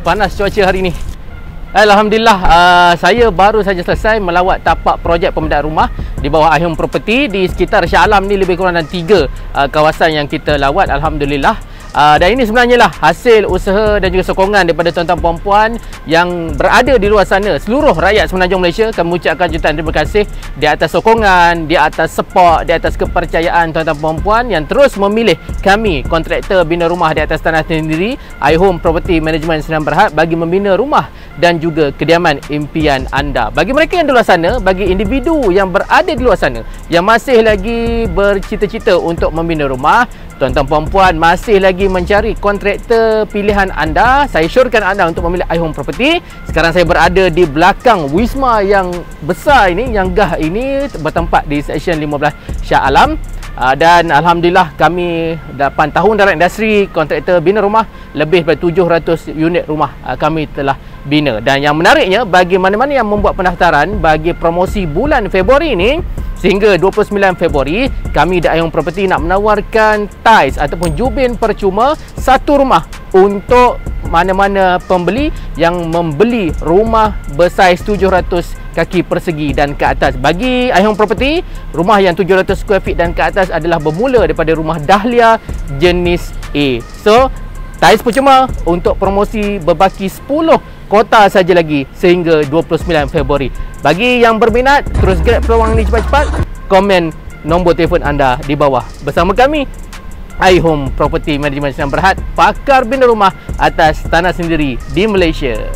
Panas cuaca hari ni. Alhamdulillah, saya baru saja selesai melawat tapak projek pembedahan rumah di bawah iHome Property di sekitar Shah Alam ni. Lebih kurang dalam 3 kawasan yang kita lawat, Alhamdulillah. Dan ini sebenarnya lah hasil usaha dan juga sokongan daripada tuan-tuan puan-puan yang berada di luar sana. Seluruh rakyat Semenanjung Malaysia, kami ucapkan jutaan terima kasih di atas sokongan, di atas support, di atas kepercayaan tuan-tuan puan-puan yang terus memilih kami, kontraktor bina rumah di atas tanah sendiri, iHome Property Management Sdn Bhd, bagi membina rumah dan juga kediaman impian anda. Bagi mereka yang di luar sana, bagi individu yang berada di luar sana yang masih lagi bercita-cita untuk membina rumah, tuan-tuan puan-puan masih lagi mencari kontraktor pilihan anda, saya syorkan anda untuk memilih iHome Property. Sekarang saya berada di belakang Wisma yang besar ini, yang gah ini, bertempat di Seksyen 15 Shah Alam. Dan Alhamdulillah kami 8 tahun dalam industri kontraktor bina rumah, lebih daripada 700 unit rumah kami telah bina. Dan yang menariknya, bagi mana-mana yang membuat pendaftaran bagi promosi bulan Februari ini, sehingga 29 Februari, kami di iHome Property nak menawarkan tiles ataupun jubin percuma satu rumah untuk mana-mana pembeli yang membeli rumah bersaiz 700 kaki persegi dan ke atas. Bagi iHome Property, rumah yang 700 square feet dan ke atas adalah bermula daripada rumah Dahlia jenis A. So, tiles percuma untuk promosi berbaki 10 kota saja lagi sehingga 29 Februari. Bagi yang berminat, terus grab peluang ni cepat-cepat. Komen nombor telefon anda di bawah. Bersama kami, iHome Property Management Sdn Bhd, pakar bina rumah atas tanah sendiri di Malaysia.